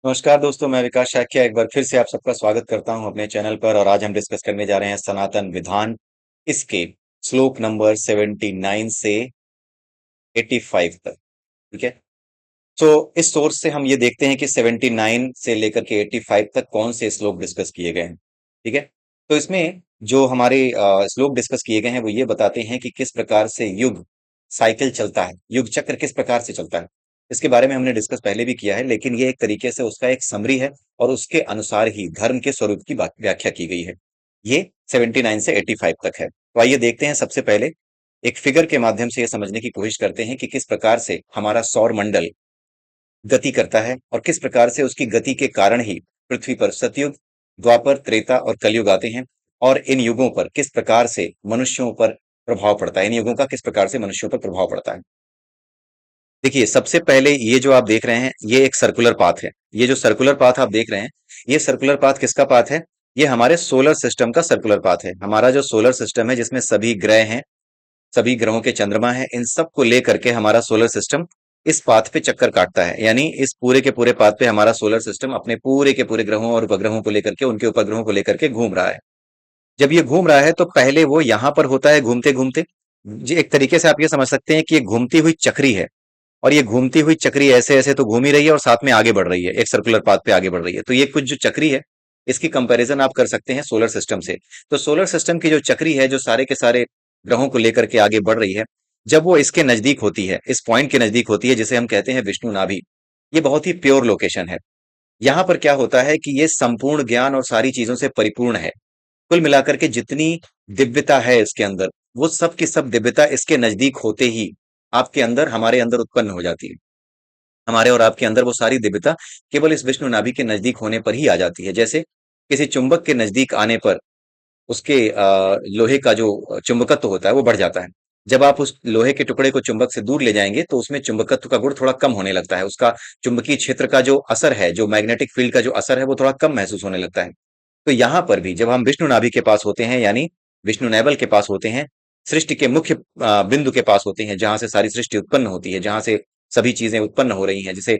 नमस्कार दोस्तों, मैं विकास शाक्या एक बार फिर से आप सबका स्वागत करता हूं अपने चैनल पर। और आज हम डिस्कस करने जा रहे हैं सनातन विधान, इसके श्लोक नंबर 79 से 85 तक। ठीक है। तो इस सोर्स से हम ये देखते हैं कि 79 से लेकर के 85 तक कौन से श्लोक डिस्कस किए गए हैं। ठीक है। तो इसमें जो हमारे श्लोक डिस्कस किए गए हैं वो ये बताते हैं कि किस प्रकार से युग साइकिल चलता है, युग चक्र किस प्रकार से चलता है। इसके बारे में हमने डिस्कस पहले भी किया है, लेकिन ये एक तरीके से उसका एक समरी है और उसके अनुसार ही धर्म के स्वरूप की व्याख्या की गई है। ये 79 से 85 तक है। तो आइए देखते हैं। सबसे पहले एक फिगर के माध्यम से ये समझने की कोशिश करते हैं कि किस प्रकार से हमारा सौर मंडल गति करता है और किस प्रकार से उसकी गति के कारण ही पृथ्वी पर सतयुग, द्वापर, त्रेता और कलयुग आते हैं। और इन युगों पर किस प्रकार से मनुष्यों पर प्रभाव पड़ता है, इन युगों का किस प्रकार से मनुष्यों पर प्रभाव पड़ता है। देखिए, सबसे पहले ये जो आप देख रहे हैं ये एक सर्कुलर पाथ है। ये जो सर्कुलर पाथ आप देख रहे हैं, ये सर्कुलर पाथ किसका पाथ है? ये हमारे सोलर सिस्टम का सर्कुलर पाथ है। हमारा जो सोलर सिस्टम है जिसमें सभी ग्रह हैं, सभी ग्रहों के चंद्रमा हैं, इन सब को लेकर के हमारा सोलर सिस्टम इस पाथ पे चक्कर काटता है। यानी इस पूरे के पूरे पाथ पे हमारा सोलर सिस्टम अपने पूरे के पूरे ग्रहों और उपग्रहों को लेकर के, उनके उपग्रहों को लेकर के घूम रहा है। जब ये घूम रहा है तो पहले वो यहां पर होता है घूमते घूमते। जी, एक तरीके से आप ये समझ सकते हैं कि ये घूमती हुई चक्री है। और ये घूमती हुई चक्री ऐसे ऐसे तो घूम ही रही है और साथ में आगे बढ़ रही है, एक सर्कुलर पाथ पे आगे बढ़ रही है। तो ये कुछ जो चक्री है, इसकी कंपैरिजन आप कर सकते हैं सोलर सिस्टम से। तो सोलर सिस्टम की जो चक्री है, जो सारे के सारे ग्रहों को लेकर के आगे बढ़ रही है, जब वो इसके नजदीक होती है, इस पॉइंट के नजदीक होती है जिसे हम कहते हैं विष्णु नाभि, ये बहुत ही प्योर लोकेशन है। यहां पर क्या होता है कि ये संपूर्ण ज्ञान और सारी चीजों से परिपूर्ण है। कुल मिलाकर के जितनी दिव्यता है इसके अंदर, वो सब की सब दिव्यता इसके नजदीक होते ही आपके अंदर, हमारे अंदर उत्पन्न हो जाती है। हमारे और आपके अंदर वो सारी दिव्यता केवल इस विष्णु नाभि के नजदीक होने पर ही आ जाती है। जैसे किसी चुंबक के नजदीक आने पर उसके लोहे का जो चुंबकत्व होता है वो बढ़ जाता है। जब आप उस लोहे के टुकड़े को चुंबक से दूर ले जाएंगे तो उसमें चुंबकत्व का गुण थोड़ा कम होने लगता है। उसका चुंबकीय क्षेत्र का जो असर है, जो मैग्नेटिक फील्ड का जो असर है, वो थोड़ा कम महसूस होने लगता है। तो यहां पर भी जब हम विष्णु नाभि के पास होते हैं, यानी विष्णु नैवल के पास होते हैं, सृष्टि के मुख्य बिंदु के पास होते हैं, जहां से सारी सृष्टि उत्पन्न होती है, जहां से सभी चीजें उत्पन्न हो रही हैं, जिसे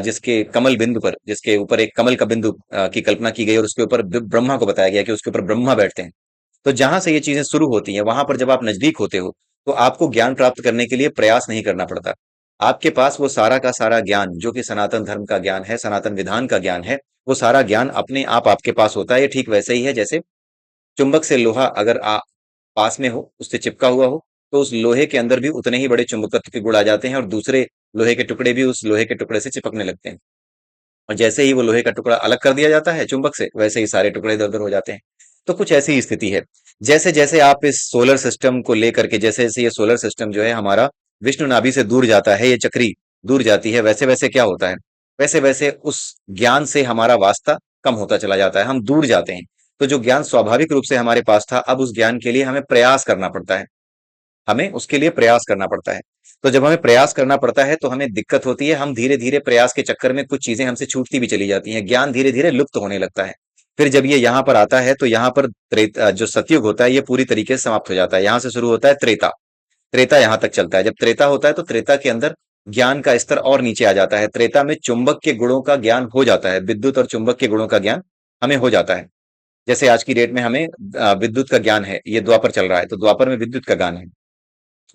जिसके कमल बिंदु पर, जिसके ऊपर एक कमल का बिंदु की कल्पना की गई और उसके ऊपर ब्रह्मा को बताया गया कि उसके ऊपर ब्रह्मा बैठते हैं। तो जहां से ये चीजें शुरू होती हैं, वहां पर जब आप नजदीक होते हो तो आपको ज्ञान प्राप्त करने के लिए प्रयास नहीं करना पड़ता। आपके पास वो सारा का सारा ज्ञान जो कि सनातन धर्म का ज्ञान है, सनातन विधान का ज्ञान है, वो सारा ज्ञान अपने आप आपके पास होता है। ये ठीक वैसे ही है जैसे चुंबक से लोहा अगर पास में हो, उससे चिपका हुआ हो, तो उस लोहे के अंदर भी उतने ही बड़े चुंबकत्व के गुण आ जाते हैं और दूसरे लोहे के टुकड़े भी उस लोहे के टुकड़े से चिपकने लगते हैं। और जैसे ही वो लोहे का टुकड़ा अलग कर दिया जाता है चुंबक से, वैसे ही सारे टुकड़े इधर उधर हो जाते हैं। तो कुछ ऐसी ही स्थिति है। जैसे जैसे आप इस सोलर सिस्टम को लेकर के, जैसे जैसे ये सोलर सिस्टम जो है हमारा विष्णु नाभि से दूर जाता है, ये चक्री दूर जाती है, वैसे वैसे क्या होता है, वैसे वैसे उस ज्ञान से हमारा वास्ता कम होता चला जाता है, हम दूर जाते हैं। तो जो ज्ञान स्वाभाविक रूप से हमारे पास था, अब उस ज्ञान के लिए हमें प्रयास करना पड़ता है। हमें उसके लिए प्रयास करना पड़ता है। तो जब हमें प्रयास करना पड़ता है तो हमें दिक्कत होती है। हम धीरे धीरे प्रयास के चक्कर में कुछ चीजें हमसे छूटती भी चली जाती हैं, ज्ञान धीरे धीरे लुप्त होने लगता है। फिर जब ये यहाँ पर आता है तो यहाँ पर जो सतयुग होता है ये पूरी तरीके से समाप्त हो जाता है। यहाँ से शुरू होता है त्रेता। त्रेता यहाँ तक चलता है। जब त्रेता होता है तो त्रेता के अंदर ज्ञान का स्तर और नीचे आ जाता है। त्रेता में चुंबक के गुणों का ज्ञान हो जाता है, विद्युत और चुंबक के गुणों का ज्ञान हमें हो जाता है। जैसे आज की डेट में हमें विद्युत का ज्ञान है, ये द्वापर चल रहा है तो द्वापर में विद्युत का ज्ञान है।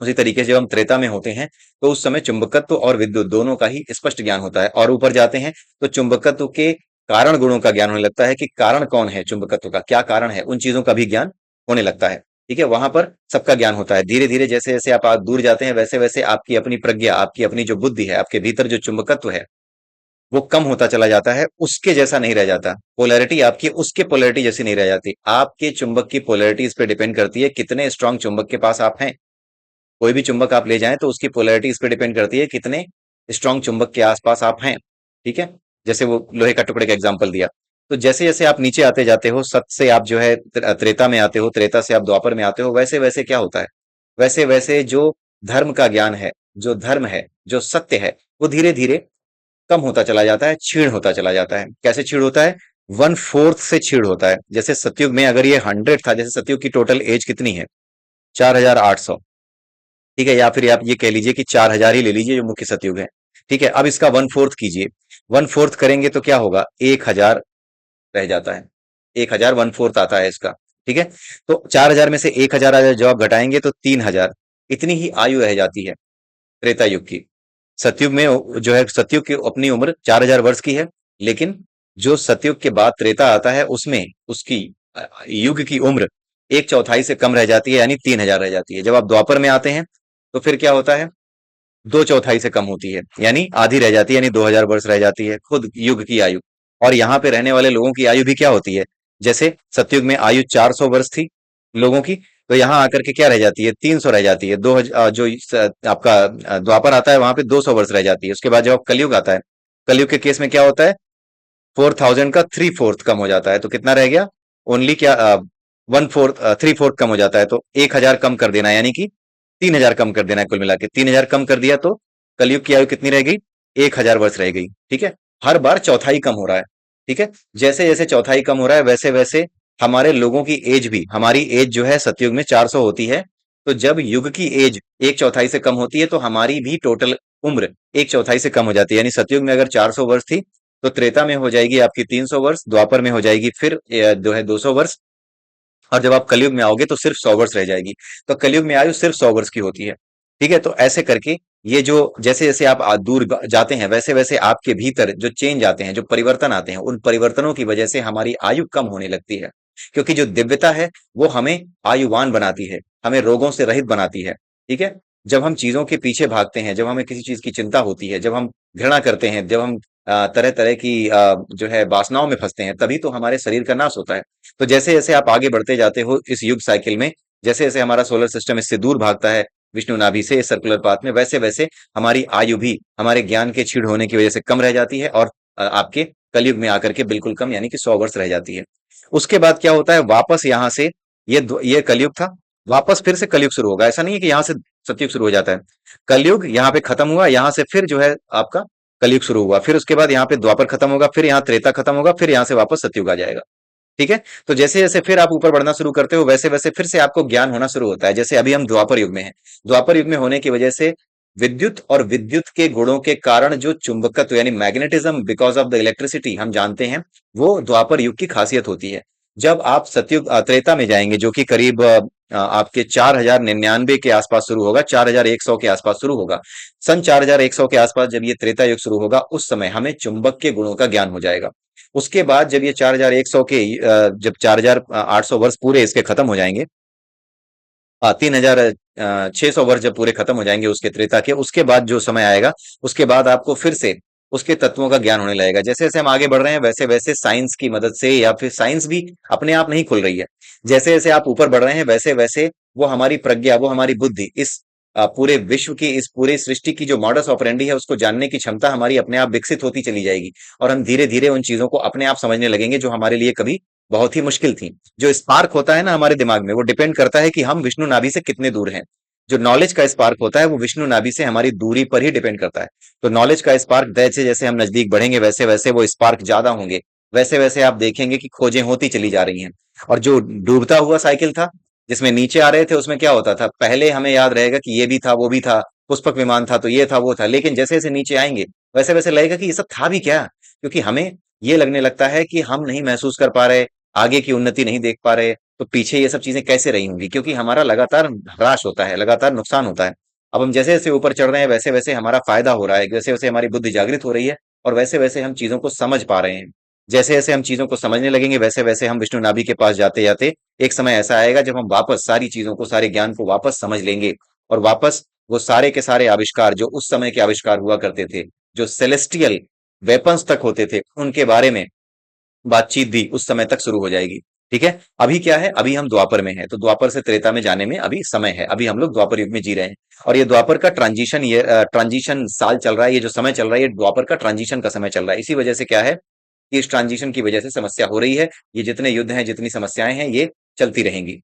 उसी तरीके से जब हम त्रेता में होते हैं तो उस समय चुंबकत्व और विद्युत दोनों का ही स्पष्ट ज्ञान होता है। और ऊपर जाते हैं तो चुंबकत्व के कारण गुणों का ज्ञान होने लगता है कि कारण कौन है, चुंबकत्व का क्या कारण है, उन चीजों का भी ज्ञान होने लगता है। ठीक है, वहां पर सबका ज्ञान होता है। धीरे धीरे जैसे जैसे आप दूर जाते हैं वैसे वैसे आपकी अपनी प्रज्ञा, आपकी अपनी जो बुद्धि है, आपके भीतर जो चुंबकत्व है वो कम होता चला जाता है, उसके जैसा नहीं रह जाता। पोलैरिटी आपकी उसके पोलैरिटी जैसी नहीं रह जाती। आपके चुंबक की पोलैरिटी इस पे डिपेंड करती है कितने स्ट्रांग चुंबक के पास आप हैं। कोई भी चुंबक आप ले जाएं तो उसकी पोलैरिटी इस पे डिपेंड करती है कितने स्ट्रांग चुंबक के आसपास आप हैं। ठीक है, जैसे वो लोहे का टुकड़े का एग्जांपल दिया। तो जैसे जैसे आप नीचे आते जाते हो, सत से आप जो है त्रेता में आते हो, त्रेता से आप द्वापर में आते हो, वैसे वैसे क्या होता है, वैसे वैसे जो धर्म का ज्ञान है, जो धर्म है, जो सत्य है, वो धीरे धीरे कम होता चला जाता है, क्षीण होता चला जाता है। कैसे क्षीण होता है? 1/4 से क्षीण होता है। जैसे सतयुग में अगर ये 100 था, जैसे सतयुग की टोटल एज कितनी है, 4800। ठीक है, या फिर आप ये कह लीजिए कि 4000 ही ले लीजिए जो मुख्य सतयुग है। ठीक है, अब इसका 1/4 कीजिए। वन फोर्थ करेंगे तो क्या होगा, 1000 रह जाता है। 1000 वन फोर्थ आता है इसका। ठीक है, तो 4000 में से 1000 जब आप घटाएंगे तो 3000, इतनी ही आयु रह जाती है त्रेता युग की। सतयुग में जो है, सतयुग की अपनी उम्र 4000 वर्ष की है, लेकिन जो सतयुग के बाद त्रेता आता है उसमें उसकी युग की उम्र एक चौथाई से कम रह जाती है, यानी 3000 रह जाती है। जब आप द्वापर में आते हैं तो फिर क्या होता है, दो चौथाई से कम होती है, यानी आधी रह जाती है, यानी 2000 वर्ष रह जाती है खुद युग की आयु। और यहाँ पे रहने वाले लोगों की आयु भी क्या होती है, जैसे सतयुग में आयु 400 वर्ष थी लोगों की, तो यहाँ आकर के क्या रह जाती है, 300 रह जाती है। आपका द्वापर आता है वहां पे 200 वर्ष रह जाती है। उसके बाद जब कलयुग आता है, कलयुग के केस में क्या होता है, 4000 का थ्री फोर्थ कम हो जाता है, तो कितना रह गया, ओनली क्या, वन फोर्थ, थ्री फोर्थ कम हो जाता है, तो 1000 कम कर देना है, यानी कि 3000 कम कर देना है। कुल मिला के 3000 कम कर दिया तो कलयुग की आयु कितनी रह गई, 1000 वर्ष रह गई। ठीक है, हर बार चौथाई कम हो रहा है। ठीक है, जैसे जैसे चौथाई कम हो रहा है वैसे वैसे हमारे लोगों की एज भी, हमारी एज जो है सतयुग में 400 होती है, तो जब युग की एज एक चौथाई से कम होती है तो हमारी भी टोटल उम्र एक चौथाई से कम हो जाती है। यानी सतयुग में अगर 400 वर्ष थी तो त्रेता में हो जाएगी आपकी 300 वर्ष, द्वापर में हो जाएगी फिर जो है 200 वर्ष, और जब आप कलयुग में आओगे तो सिर्फ 100 वर्ष रह जाएगी। तो कलयुग में आयु सिर्फ 100 वर्ष की होती है। ठीक है, तो ऐसे करके ये जो जैसे जैसे आप दूर जाते हैं वैसे वैसे आपके भीतर जो चेंज आते हैं, जो परिवर्तन आते हैं, उन परिवर्तनों की वजह से हमारी आयु कम होने लगती है। क्योंकि जो दिव्यता है वो हमें आयुवान बनाती है, हमें रोगों से रहित बनाती है। ठीक है, जब हम चीजों के पीछे भागते हैं, जब हमें किसी चीज की चिंता होती है, जब हम घृणा करते हैं, जब हम तरह तरह की जो है वासनाओं में फंसते हैं, तभी तो हमारे शरीर का नाश होता है। तो जैसे जैसे आप आगे बढ़ते जाते हो इस युग साइकिल में, जैसे जैसे हमारा सोलर सिस्टम इससे दूर भागता है विष्णु नाभि से इस सर्कुलर पाथ में, वैसे वैसे हमारी आयु भी हमारे ज्ञान के क्षीण होने की वजह से कम रह जाती है, और आपके कलयुग में आकर के बिल्कुल कम, यानी कि 100 वर्ष रह जाती है। उसके बाद क्या होता है, वापस यहाँ से ये कलयुग था, वापस फिर से कलयुग शुरू होगा। ऐसा नहीं है कि यहाँ से सतयुग शुरू हो जाता है, कलयुग यहाँ पे खत्म हुआ, यहाँ से फिर जो है आपका कलयुग शुरू हुआ, फिर उसके बाद यहाँ पे द्वापर खत्म होगा, फिर यहाँ त्रेता खत्म होगा, फिर यहाँ से वापस सतयुग आ जाएगा। ठीक है, तो जैसे जैसे फिर आप ऊपर बढ़ना शुरू करते हो वैसे वैसे फिर से आपको ज्ञान होना शुरू होता है। जैसे अभी हम द्वापर युग में हैं, द्वापर युग में होने की वजह से विद्युत और विद्युत के गुणों के कारण जो चुंबकत्व यानी magnetism because of the electricity हम जानते हैं, वो द्वापर युग की खासियत होती है। जब आप सतयुग त्रेता में जाएंगे जो कि करीब आपके 4099 के आसपास शुरू होगा, 4100 के आसपास शुरू होगा, सन 4100 के आसपास जब ये त्रेता युग शुरू होगा उस समय हमें चुंबक के गुणों का ज्ञान हो जाएगा। उसके बाद जब ये 4100 के जब 4800 वर्ष पूरे इसके खत्म हो जाएंगे, 3600 वर्ष जब पूरे खत्म हो जाएंगे उसके त्रेता के, उसके बाद जो समय आएगा उसके बाद आपको फिर से उसके तत्वों का ज्ञान होने लगेगा। जैसे जैसे हम आगे बढ़ रहे हैं वैसे वैसे साइंस की मदद से, या फिर साइंस भी अपने आप नहीं खुल रही है, जैसे जैसे आप ऊपर बढ़ रहे हैं वैसे वैसे वो हमारी प्रज्ञा, वो हमारी बुद्धि इस पूरे विश्व की, इस पूरे सृष्टि की जो मॉडस ऑपरेंडी है उसको जानने की क्षमता हमारी अपने आप विकसित होती चली जाएगी, और हम धीरे धीरे उन चीजों को अपने आप समझने लगेंगे जो हमारे लिए कभी बहुत ही मुश्किल थी। जो स्पार्क होता है ना हमारे दिमाग में, वो डिपेंड करता है कि हम विष्णु नाभि से कितने दूर हैं। जो नॉलेज का स्पार्क होता है वो विष्णु नाभि से हमारी दूरी पर ही डिपेंड करता है। तो नॉलेज का स्पार्क जैसे जैसे हम नजदीक बढ़ेंगे वैसे वैसे वो स्पार्क ज्यादा होंगे, वैसे वैसे आप देखेंगे कि खोजें होती चली जा रही हैं। और जो डूबता हुआ साइकिल था जिसमें नीचे आ रहे थे, उसमें क्या होता था, पहले हमें याद रहेगा कि ये भी था वो भी था, पुष्पक विमान था तो ये था वो था, लेकिन जैसे जैसे नीचे आएंगे वैसे वैसे लगेगा कि ये सब था भी क्या, क्योंकि हमें ये लगने लगता है कि हम नहीं महसूस कर पा रहे, आगे की उन्नति नहीं देख पा रहे, तो पीछे ये सब चीजें कैसे रही होंगी, क्योंकि हमारा लगातार ह्रास होता है, लगातार नुकसान होता है। अब हम जैसे जैसे ऊपर चढ़ रहे हैं वैसे वैसे हमारा फायदा हो रहा है, वैसे वैसे हमारी बुद्धि जागृत हो रही है, और वैसे वैसे हम चीजों को समझ पा रहे हैं। जैसे जैसे हम चीजों को समझने लगेंगे वैसे वैसे हम विष्णु नाभि के पास जाते जाते एक समय ऐसा आएगा जब हम वापस सारी चीजों को, सारे ज्ञान को वापस समझ लेंगे, और वापस वो सारे के सारे आविष्कार जो उस समय के आविष्कार हुआ करते थे, जो सेलेस्टियल वेपन्स तक होते थे, उनके बारे में बातचीत भी उस समय तक शुरू हो जाएगी। ठीक है, अभी क्या है, अभी हम द्वापर में हैं, तो द्वापर से त्रेता में जाने में अभी समय है, अभी हम लोग द्वापर युग में जी रहे हैं। और ये द्वापर का ट्रांजिशन, ये ट्रांजिशन साल चल रहा है, ये जो समय चल रहा है ये द्वापर का ट्रांजिशन का समय चल रहा है। इसी वजह से क्या है कि इस ट्रांजिशन की वजह से समस्या हो रही है, ये जितने युद्ध हैं, जितनी समस्याएं हैं, ये चलती रहेंगी।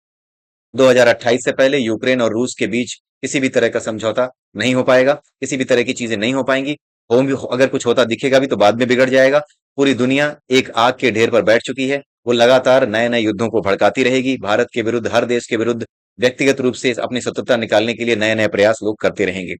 2028 से पहले यूक्रेन और रूस के बीच किसी भी तरह का समझौता नहीं हो पाएगा, किसी भी तरह की चीजें नहीं हो पाएंगी। हो भी, अगर कुछ होता दिखेगा भी तो बाद में बिगड़ जाएगा। पूरी दुनिया एक आग के ढेर पर बैठ चुकी है, वो लगातार नए नए युद्धों को भड़काती रहेगी, भारत के विरुद्ध, हर देश के विरुद्ध, व्यक्तिगत रूप से अपनी स्वतंत्रता निकालने के लिए नए नए प्रयास लोग करते रहेंगे।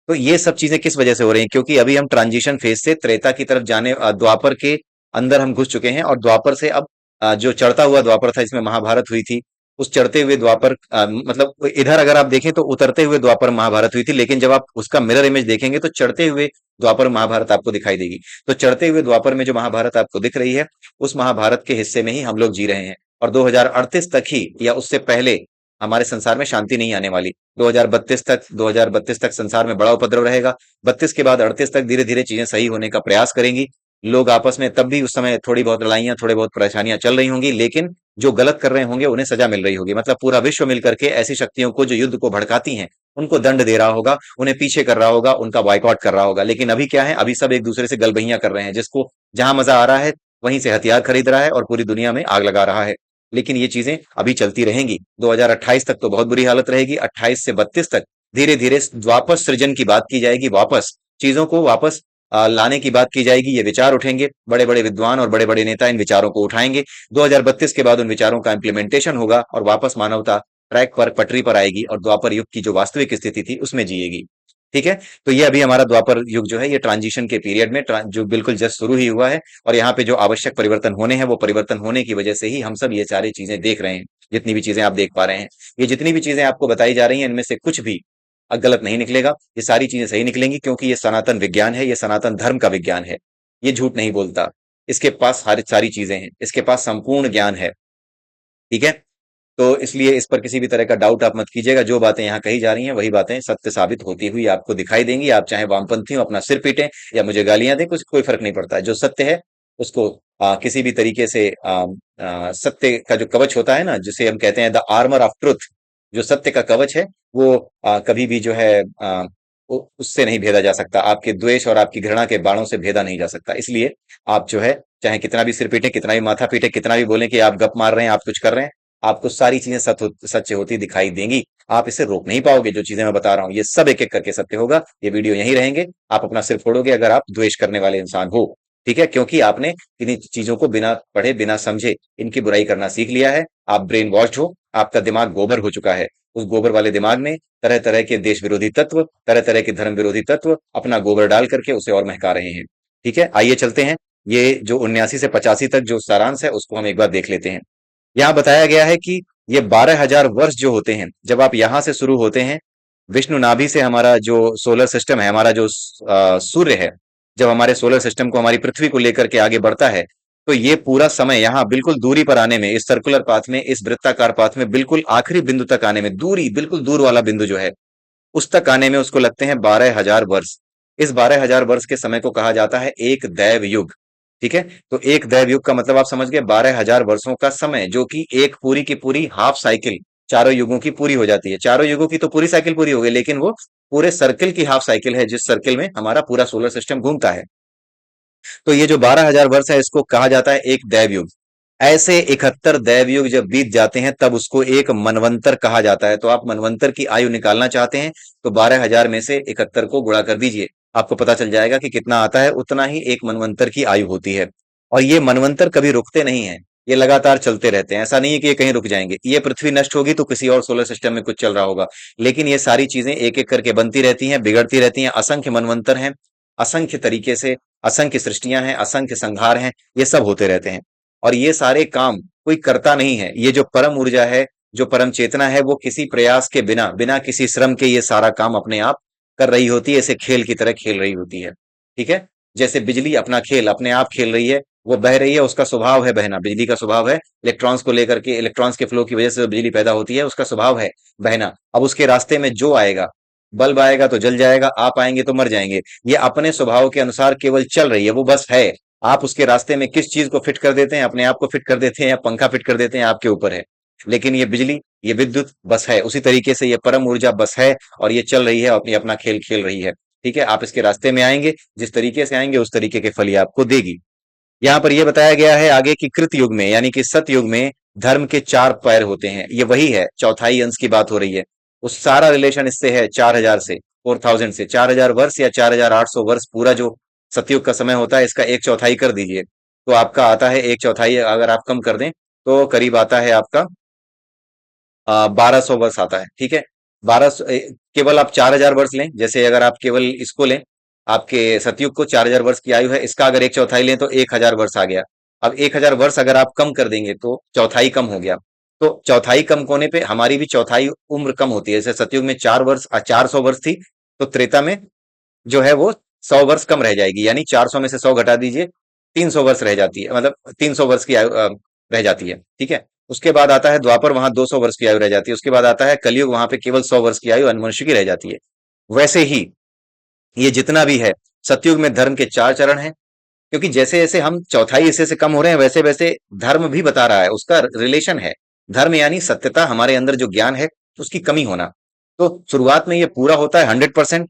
तो ये सब चीजें किस वजह से हो रही हैं? क्योंकि अभी हम ट्रांजिशन फेज से त्रेता की तरफ जाने, द्वापर के अंदर हम घुस चुके हैं, और द्वापर से अब जो चढ़ता हुआ द्वापर था जिसमें महाभारत हुई थी, उस चढ़ते हुए द्वापर, मतलब इधर अगर आप देखें तो उतरते हुए द्वापर महाभारत हुई थी, लेकिन जब आप उसका मिरर इमेज देखेंगे तो चढ़ते हुए द्वापर महाभारत आपको दिखाई देगी। तो चढ़ते हुए द्वापर में जो महाभारत आपको दिख रही है, उस महाभारत के हिस्से में ही हम लोग जी रहे हैं। और 2038 तक ही या उससे पहले हमारे संसार में शांति नहीं आने वाली। 2032 तक संसार में बड़ा उपद्रव रहेगा। 32 के बाद 38 तक धीरे धीरे चीजें सही होने का प्रयास करेंगी। लोग आपस में तब भी उस समय थोड़ी बहुत लड़ाइयां, थोड़ी बहुत परेशानियां चल रही होंगी, लेकिन जो गलत कर रहे होंगे उन्हें सजा मिल रही होगी। मतलब पूरा विश्व मिलकर के ऐसी शक्तियों को जो युद्ध को भड़काती हैं, उनको दंड दे रहा होगा, उन्हें पीछे कर रहा होगा, उनका बॉयकॉट कर रहा होगा। लेकिन अभी क्या है, अभी सब एक दूसरे से गलबहियां कर रहे हैं, जिसको जहां मजा आ रहा है वहीं से हथियार खरीद रहा है और पूरी दुनिया में आग लगा रहा है। लेकिन ये चीजें अभी चलती रहेंगी। 2028 तक तो बहुत बुरी हालत रहेगी। 28 से 32 तक धीरे धीरे वापस सृजन की बात की जाएगी, वापस चीजों को वापस लाने की बात की जाएगी। ये विचार उठेंगे, बड़े बड़े विद्वान और बड़े बड़े नेता इन विचारों को उठाएंगे। 2032 के बाद उन विचारों का इम्प्लीमेंटेशन होगा और वापस मानवता ट्रैक पर, पटरी पर आएगी और द्वापर युग की जो वास्तविक स्थिति थी उसमें जिएगी। ठीक है। तो ये अभी हमारा द्वापर युग जो है, ये ट्रांजिशन के पीरियड में जो बिल्कुल जस्ट शुरू ही हुआ है। और यहाँ पे जो आवश्यक परिवर्तन होने हैं, वो परिवर्तन होने की वजह से ही हम सब ये सारी चीजें देख रहे हैं। जितनी भी चीजें आप देख पा रहे हैं, ये जितनी भी चीजें आपको बताई जा रही हैं, इनमें से कुछ भी गलत नहीं निकलेगा। ये सारी चीजें सही निकलेंगी, क्योंकि ये सनातन विज्ञान है, ये सनातन धर्म का विज्ञान है। ये झूठ नहीं बोलता। इसके पास सारी सारी चीजें हैं, इसके पास संपूर्ण ज्ञान है। ठीक है। तो इसलिए इस पर किसी भी तरह का डाउट आप मत कीजिएगा। जो बातें यहाँ कही जा रही हैं वही बातें सत्य साबित होती हुई आपको दिखाई देंगी। आप चाहे वामपंथी हो, अपना सिर पीटें या मुझे गालियां दें, कुछ कोई फर्क नहीं पड़ता है। जो सत्य है उसको किसी भी तरीके से सत्य का जो कवच होता है ना, जिसे हम कहते हैं द आर्मर ऑफ ट्रुथ, जो सत्य का कवच है, वो कभी भी जो है उससे नहीं भेदा जा सकता। आपके द्वेष और आपकी घृणा के बाणों से भेदा नहीं जा सकता। इसलिए आप जो है, चाहे कितना भी सिर पीटे, कितना भी माथा पीटे, कितना भी बोलें कि आप गप मार रहे हैं, आप कुछ कर रहे हैं, आपको सारी चीजें सच होती दिखाई देंगी। आप इसे रोक नहीं पाओगे। जो चीजें मैं बता रहा हूँ ये सब एक एक करके सत्य होगा। ये वीडियो यहीं रहेंगे। आप अपना सिर फोड़ोगे अगर आप द्वेष करने वाले इंसान हो। ठीक है। क्योंकि आपने इन्हीं चीजों को बिना पढ़े, बिना समझे इनकी बुराई करना सीख लिया है। आप ब्रेन वॉश्ड हो। आपका दिमाग गोबर हो चुका है। उस गोबर वाले दिमाग में तरह तरह के देश विरोधी तत्व, तरह तरह के धर्म विरोधी तत्व अपना गोबर डाल करके उसे और महका रहे हैं। ठीक है। आइए चलते हैं। ये जो 79 से 85 तक जो सारांश है उसको हम एक बार देख लेते हैं। यहाँ बताया गया है कि ये 12,000 वर्ष जो होते हैं, जब आप यहां से शुरू होते हैं, विष्णु नाभि से हमारा जो सोलर सिस्टम है, हमारा जो सूर्य है, जब हमारे सोलर सिस्टम को, हमारी पृथ्वी को लेकर के आगे बढ़ता है, तो ये पूरा समय यहाँ बिल्कुल दूरी पर आने में, इस सर्कुलर पाथ में, इस वृत्ताकार पाथ में बिल्कुल आखिरी बिंदु तक आने में, दूरी बिल्कुल दूर वाला बिंदु जो है उस तक आने में उसको लगते हैं 12,000 वर्ष। इस 12,000 वर्ष के समय को कहा जाता है एक दैव युग। ठीक है। तो एक दैव युग का मतलब आप समझ गए, 12,000 वर्षों का समय, जो कि एक पूरी की पूरी हाफ साइकिल चारों युगों की पूरी हो जाती है। चारों युगों की तो पूरी साइकिल पूरी हो गई, लेकिन वो पूरे सर्किल की हाफ साइकिल है, जिस सर्किल में हमारा पूरा सोलर सिस्टम घूमता है। तो ये जो 12,000 वर्ष है, इसको कहा जाता है एक दैव युग। ऐसे 71 दैव युग जब बीत जाते हैं, तब उसको एक मनवंतर कहा जाता है। तो आप मनवंतर की आयु निकालना चाहते हैं, तो 12,000 में से 71 को गुणा कर दीजिए। आपको पता चल जाएगा कि कितना आता है। उतना ही एक मनवंतर की आयु होती है। और ये मनवंतर कभी रुकते नहीं है, ये लगातार चलते रहते हैं। ऐसा नहीं है कि ये कहीं रुक जाएंगे। ये पृथ्वी नष्ट होगी तो किसी और सोलर सिस्टम में कुछ चल रहा होगा, लेकिन ये सारी चीजें एक एक करके बनती रहती हैं, बिगड़ती रहती हैं। असंख्य मनवंतर हैं, असंख्य तरीके से, असंख्य सृष्टियां हैं, असंख्य संहार हैं, ये सब होते रहते हैं। और ये सारे काम कोई करता नहीं है। ये जो परम ऊर्जा है, जो परम चेतना है, वो किसी प्रयास के बिना, बिना किसी श्रम के ये सारा काम अपने आप कर रही होती है। इसे खेल की तरह खेल रही होती है। ठीक है। जैसे बिजली अपना खेल अपने आप खेल रही है, वो बह रही है, उसका स्वभाव है बहना। बिजली का स्वभाव है इलेक्ट्रॉन्स को लेकर के, इलेक्ट्रॉन्स के फ्लो की वजह से बिजली पैदा होती है, उसका स्वभाव है बहना। अब उसके रास्ते में जो आएगा, बल्ब आएगा तो जल जाएगा, आप आएंगे तो मर जाएंगे। ये अपने स्वभाव के अनुसार केवल चल रही है, वो बस है। आप उसके रास्ते में किस चीज को फिट कर देते हैं, अपने आप को फिट कर देते हैं या पंखा फिट कर देते हैं, आपके ऊपर है। लेकिन ये बिजली, ये विद्युत बस है। उसी तरीके से ये परम ऊर्जा बस है, और ये चल रही है, अपनी अपना खेल खेल रही है। ठीक है। आप इसके रास्ते में आएंगे, जिस तरीके से आएंगे उस तरीके के फल ये आपको देगी। यहाँ पर यह बताया गया है आगे कि कृत युग में, यानी कि सतयुग में, धर्म के 4 पैर होते हैं। ये वही है, चौथाई अंश की बात हो रही है। उस सारा रिलेशन इससे है, 4,000 से, 4,000 से 4,000 वर्ष या 4,800 वर्ष, पूरा जो सतयुग का समय होता है, इसका एक चौथाई कर दीजिए तो आपका आता है एक चौथाई। अगर आप कम कर दें तो करीब आता है आपका 1,200 वर्ष आता है। ठीक है। 1200 केवल आप 4000 वर्ष लें, जैसे अगर आप केवल इसको लें, आपके सतयुग को 4000 वर्ष की आयु है, इसका अगर एक चौथाई लें तो 1000 वर्ष आ गया। अब 1000 वर्ष अगर आप कम कर देंगे तो चौथाई कम हो गया। तो चौथाई कम होने पे हमारी भी चौथाई उम्र कम होती है। जैसे सतयुग में 4 वर्ष 400 वर्ष थी, तो त्रेता में जो है वो 100 वर्ष कम रह जाएगी, यानी 400 में से 100 घटा दीजिए, 300 वर्ष रह जाती है, मतलब 300 वर्ष की आयु रह जाती है। ठीक है। उसके बाद आता है द्वापर, वहां 200 वर्ष की आयु रह जाती है। उसके बाद आता है कलयुग, वहां पे केवल 100 वर्ष की आयु मनुष्य की रह जाती है। वैसे ही ये जितना भी है, सतयुग में धर्म के 4 चरण हैं, क्योंकि जैसे जैसे हम चौथाई हिस्से से कम हो रहे हैं, वैसे वैसे धर्म भी बता रहा है, उसका रिलेशन है। धर्म यानी सत्यता, हमारे अंदर जो ज्ञान है उसकी कमी होना। तो शुरुआत में ये पूरा होता है 100%,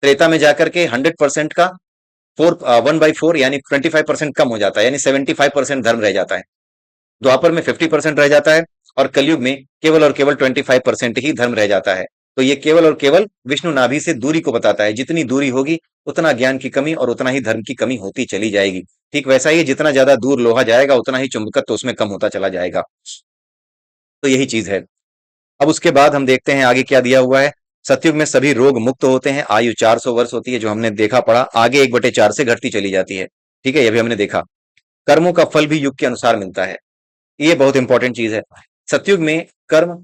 त्रेता में जाकर के 100% का 1/4 यानी 25% कम हो जाता है, यानी 75% धर्म रह जाता है। द्वापर में 50% रह जाता है, और कलयुग में केवल और केवल 25% ही धर्म रह जाता है। तो ये केवल और केवल विष्णु नाभि से दूरी को बताता है। जितनी दूरी होगी उतना ज्ञान की कमी और उतना ही धर्म की कमी होती चली जाएगी। ठीक वैसा ही जितना ज्यादा दूर लोहा जाएगा उतना ही चुंबकत्व उसमें कम होता चला जाएगा। तो यही चीज है। अब उसके बाद हम देखते हैं आगे क्या दिया हुआ है। सतयुग में सभी रोग मुक्त होते हैं, आयु 400 वर्ष होती है, जो हमने देखा पढ़ा। आगे 1/4 से घटती चली जाती है। ठीक है, ये भी हमने देखा। कर्मों का फल भी युग के अनुसार मिलता है, ये बहुत इंपॉर्टेंट चीज है। सतयुग में कर्म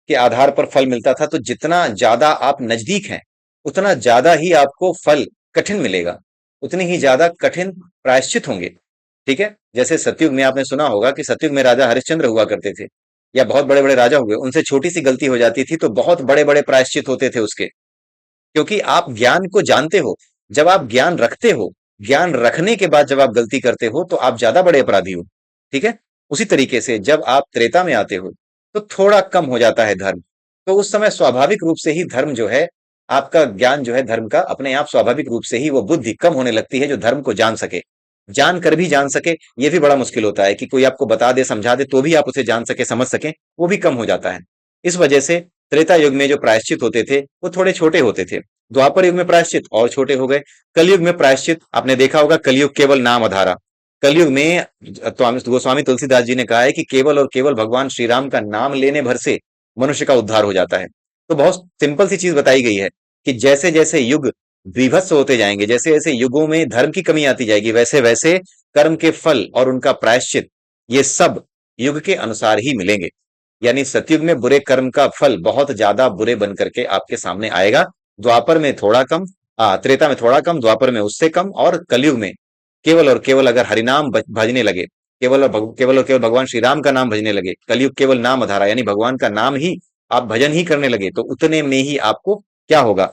के आधार पर फल मिलता था, तो जितना ज्यादा आप नजदीक हैं उतना ज्यादा ही आपको फल कठिन मिलेगा, उतनी ही ज्यादा कठिन प्रायश्चित होंगे। ठीक है। जैसे सतयुग में आपने सुना होगा कि सतयुग में राजा हरिश्चंद्र हुआ करते थे, या बहुत बड़े बड़े राजा हुए, उनसे छोटी सी गलती हो जाती थी तो बहुत बड़े बड़े प्रायश्चित होते थे उसके। क्योंकि आप ज्ञान को जानते हो। जब आप ज्ञान रखते हो, ज्ञान रखने के बाद जब आप गलती करते हो तो आप ज्यादा बड़े अपराधी हो। ठीक है। उसी तरीके से जब आप त्रेता में आते हो तो थोड़ा कम हो जाता है धर्म। तो उस समय स्वाभाविक रूप से ही धर्म जो है, आपका ज्ञान जो है धर्म का, अपने आप स्वाभाविक रूप से ही वो बुद्धि कम होने लगती है जो धर्म को जान सके। जान कर भी जान सके, ये भी बड़ा मुश्किल होता है कि कोई आपको बता दे समझा दे तो भी आप उसे जान सके समझ सके, वो भी कम हो जाता है। इस वजह से त्रेता युग में जो प्रायश्चित होते थे वो थोड़े छोटे होते थे। द्वापर युग में प्रायश्चित और छोटे हो गए। कलयुग में प्रायश्चित आपने देखा होगा, कलयुग केवल नाम आधारा। कलयुग में गोस्वामी तुलसीदास जी ने कहा है कि केवल और केवल भगवान श्री राम का नाम लेने भर से मनुष्य का उद्धार हो जाता है। तो बहुत सिंपल सी चीज बताई गई है कि जैसे जैसे युग विभत्स होते जाएंगे, जैसे जैसे युगों में धर्म की कमी आती जाएगी, वैसे वैसे कर्म के फल और उनका प्रायश्चित ये सब युग के अनुसार ही मिलेंगे। यानी सतयुग में बुरे कर्म का फल बहुत ज्यादा बुरे बन करके आपके सामने आएगा। द्वापर में थोड़ा कम, त्रेता में थोड़ा कम, द्वापर में उससे कम, और कलयुग में केवल और केवल अगर हरिनाम भजने लगे, केवल और केवल भगवान श्री राम का नाम भजने लगे, कलयुग केवल नाम आधारा यानी भगवान का नाम ही आप भजन ही करने लगे, तो उतने में ही आपको क्या होगा,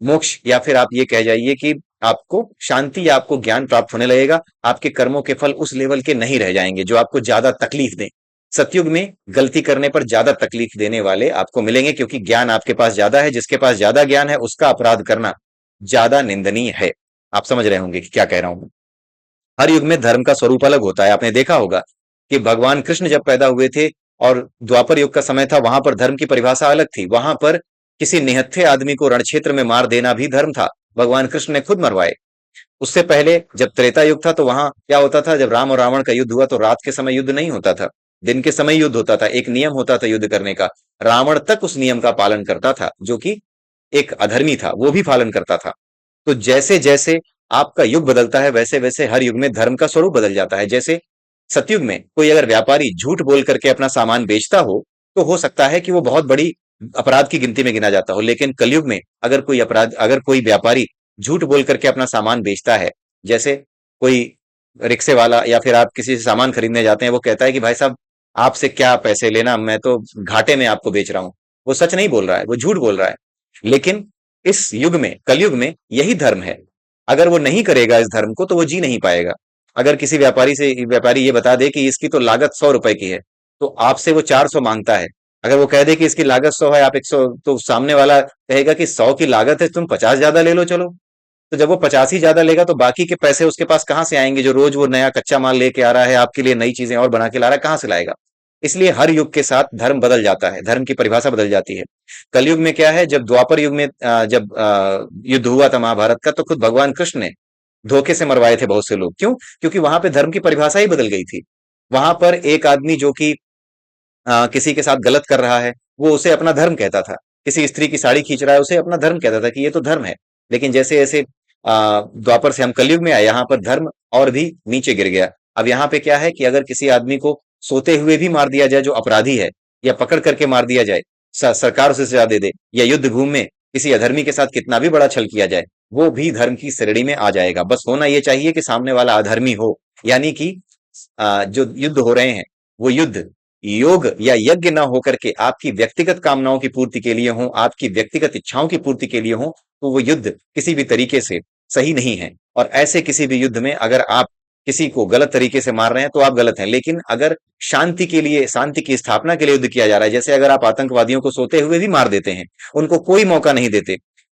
मोक्ष, या फिर आप ये कह जाइए कि आपको शांति या आपको ज्ञान प्राप्त होने लगेगा। आपके कर्मों के फल उस लेवल के नहीं रह जाएंगे जो आपको ज्यादा तकलीफ दें। सतयुग में गलती करने पर ज्यादा तकलीफ देने वाले आपको मिलेंगे, क्योंकि ज्ञान आपके पास ज्यादा है। जिसके पास ज्यादा ज्ञान है उसका अपराध करना ज्यादा निंदनीय है। आप समझ रहे होंगे कि क्या कह रहा हूं मैं। हर युग में धर्म का स्वरूप अलग होता है। आपने देखा होगा कि भगवान कृष्ण जब पैदा हुए थे और द्वापर युग का समय था, वहां पर धर्म की परिभाषा अलग थी। वहां पर किसी निहत्थे आदमी को रण क्षेत्र में मार देना भी धर्म था। भगवान कृष्ण ने खुद मरवाए। उससे पहले जब त्रेता युग था तो वहां क्या होता था, जब राम और रावण का युद्ध हुआ तो रात के समय युद्ध नहीं होता था, दिन के समय युद्ध होता था। एक नियम होता था युद्ध करने का। रावण तक उस नियम का पालन करता था, जो कि एक अधर्मी था, वो भी पालन करता था। तो जैसे जैसे आपका युग बदलता है वैसे वैसे हर युग में धर्म का स्वरूप बदल जाता है। जैसे सतयुग में कोई अगर व्यापारी झूठ बोल करके अपना सामान बेचता हो तो सकता है कि वो बहुत बड़ी अपराध की गिनती में गिना जाता हो। लेकिन कलयुग में अगर कोई व्यापारी झूठ बोल करके अपना सामान बेचता है, जैसे कोई रिक्शे वाला या फिर आप किसी से सामान खरीदने जाते हैं, वो कहता है कि भाई साहब आपसे क्या पैसे लेना, मैं तो घाटे में आपको बेच रहा हूं। वो सच नहीं बोल रहा है, वो झूठ बोल रहा है। लेकिन इस युग में, कलयुग में, यही धर्म है। अगर वो नहीं करेगा इस धर्म को तो वो जी नहीं पाएगा। अगर किसी व्यापारी ये बता दे कि इसकी तो लागत 100 रुपए की है, तो आपसे वो 400 मांगता है। अगर वो कह दे कि इसकी लागत 100 है, आप 100, तो सामने वाला कहेगा कि 100 की लागत है, तुम 50 ज्यादा ले लो चलो। तो जब वो 50 ही ज्यादा लेगा तो बाकी के पैसे उसके पास कहां से आएंगे, जो रोज वो नया कच्चा माल लेके आ रहा है, आपके लिए नई चीजें और बना के ला रहा है, कहां से लाएगा। इसलिए हर युग के साथ धर्म बदल जाता है, धर्म की परिभाषा बदल जाती है। कलयुग में क्या है, जब द्वापर युग में जब युद्ध हुआ था महाभारत का, तो खुद भगवान कृष्ण ने धोखे से मरवाए थे बहुत से लोग। क्यों? क्योंकि वहां पे धर्म की परिभाषा ही बदल गई थी। वहां पर एक आदमी जो कि किसी के साथ गलत कर रहा है, वो उसे अपना धर्म कहता था। किसी स्त्री की साड़ी खींच रहा है, उसे अपना धर्म कहता था कि ये तो धर्म है। लेकिन जैसे जैसे द्वापर से हम कलयुग में आए, यहाँ पर धर्म और भी नीचे गिर गया। अब यहाँ पे क्या है कि अगर किसी आदमी को सोते हुए भी मार दिया जाए जो अपराधी है, या पकड़ करके मार दिया जाए, सरकार उसे सजा दे दे, या युद्ध भूमि में किसी अधर्मी के साथ कितना भी बड़ा छल किया जाए, वो भी धर्म की श्रेणी में आ जाएगा। बस होना ये चाहिए कि सामने वाला अधर्मी हो, यानी कि जो युद्ध हो रहे हैं वो युद्ध योग या यज्ञ ना होकर के आपकी व्यक्तिगत कामनाओं की पूर्ति के लिए हो, आपकी व्यक्तिगत इच्छाओं की पूर्ति के लिए हो, तो वो युद्ध किसी भी तरीके से सही नहीं है। और ऐसे किसी भी युद्ध में अगर आप किसी को गलत तरीके से मार रहे हैं तो आप गलत हैं। लेकिन अगर शांति के लिए, शांति की स्थापना के लिए युद्ध किया जा रहा है, जैसे अगर आप आतंकवादियों को सोते हुए भी मार देते हैं, उनको कोई मौका नहीं देते,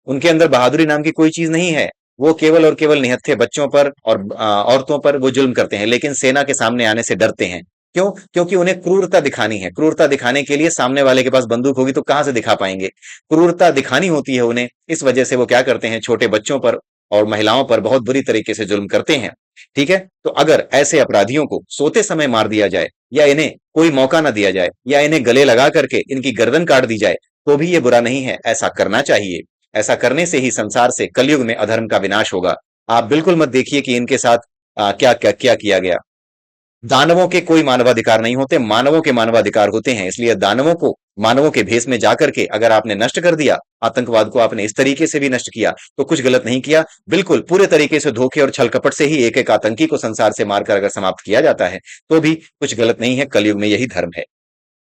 उनके अंदर बहादुरी नाम की कोई चीज नहीं है, वो केवल और केवल निहत्थे बच्चों पर और औरतों पर वो जुल्म करते हैं, लेकिन सेना के सामने आने से डरते हैं। क्यों? क्योंकि उन्हें क्रूरता दिखानी है। क्रूरता दिखाने के लिए सामने वाले के पास बंदूक होगी तो कहां से दिखा पाएंगे? क्रूरता दिखानी होती है उन्हें, इस वजह से वो क्या करते हैं, छोटे बच्चों पर और महिलाओं पर बहुत बुरी तरीके से जुल्म करते हैं। ठीक है, तो अगर ऐसे अपराधियों को सोते समय मार दिया जाए, या इन्हें कोई मौका ना दिया जाए, या इन्हें गले लगा करके इनकी गर्दन काट दी जाए, तो भी ये बुरा नहीं है, ऐसा करना चाहिए। ऐसा करने से ही संसार से कलयुग में अधर्म का विनाश होगा। आप बिल्कुल मत देखिए कि इनके साथ क्या क्या क्या किया गया। दानवों के कोई मानवाधिकार नहीं होते, मानवों के मानवाधिकार होते हैं। इसलिए दानवों को मानवों के भेष में जाकर के अगर आपने नष्ट कर दिया, आतंकवाद को आपने इस तरीके से भी नष्ट किया, तो कुछ गलत नहीं किया। बिल्कुल पूरे तरीके से धोखे और छल कपट से ही एक एक आतंकी को संसार से मारकर अगर समाप्त किया जाता है, तो भी कुछ गलत नहीं है। कलयुग में यही धर्म है।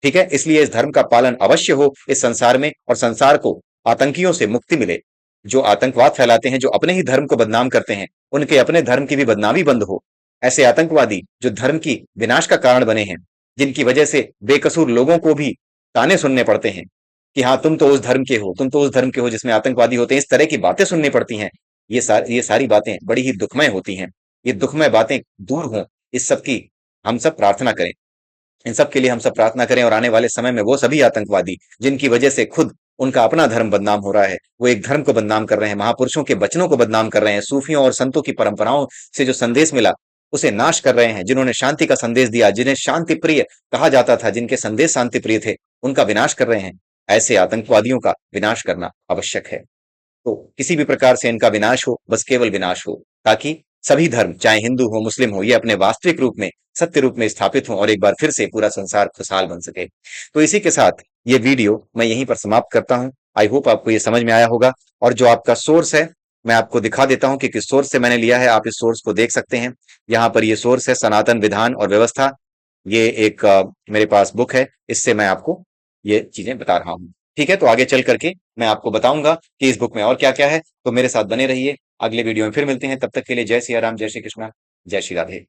ठीक है, इसलिए इस धर्म का पालन अवश्य हो इस संसार में, और संसार को आतंकियों से मुक्ति मिले। जो आतंकवाद फैलाते हैं, जो अपने ही धर्म को बदनाम करते हैं, उनके अपने धर्म की भी बदनामी बंद हो। ऐसे आतंकवादी जो धर्म की विनाश का कारण बने हैं, जिनकी वजह से बेकसूर लोगों को भी ताने सुनने पड़ते हैं कि हाँ तुम तो उस धर्म के हो, तुम तो उस धर्म के हो जिसमें आतंकवादी होते हैं, इस तरह की बातें सुननी पड़ती हैं। ये सारी बातें बड़ी ही दुखमय होती हैं। ये दुखमय बातें दूर हों, इस सब की हम सब प्रार्थना करें। इन सब के लिए हम सब प्रार्थना करें, और आने वाले समय में वो सभी आतंकवादी जिनकी वजह से खुद उनका अपना धर्म बदनाम हो रहा है, वो एक धर्म को बदनाम कर रहे हैं, महापुरुषों के वचनों को बदनाम कर रहे हैं, सूफियों और संतों की परंपराओं से जो संदेश मिला उसे नाश कर रहे हैं, जिन्होंने शांति का संदेश दिया, जिन्हें शांति प्रिय कहा जाता था, जिनके संदेश शांति प्रिय थे, उनका विनाश कर रहे हैं। ऐसे आतंकवादियों का विनाश करना आवश्यक है। तो किसी भी प्रकार से इनका विनाश हो, बस केवल विनाश हो, ताकि सभी धर्म, चाहे हिंदू हो मुस्लिम हो, ये अपने वास्तविक रूप में, सत्य रूप में स्थापित हो, और एक बार फिर से पूरा संसार खुशहाल बन सके। तो इसी के साथ ये वीडियो मैं यहीं पर समाप्त करता हूं। आई होप आपको ये समझ में आया होगा। और जो आपका सोर्स है, मैं आपको दिखा देता हूं कि किस सोर्स से मैंने लिया है। आप इस सोर्स को देख सकते हैं। यहाँ पर ये सोर्स है सनातन विधान और व्यवस्था। ये एक मेरे पास बुक है, इससे मैं आपको ये चीजें बता रहा हूँ। ठीक है, तो आगे चल करके मैं आपको बताऊंगा कि इस बुक में और क्या क्या है। तो मेरे साथ बने रहिए। अगले वीडियो में फिर मिलते हैं। तब तक के लिए जय सिया राम, जय श्री कृष्णा, जय श्री राधे।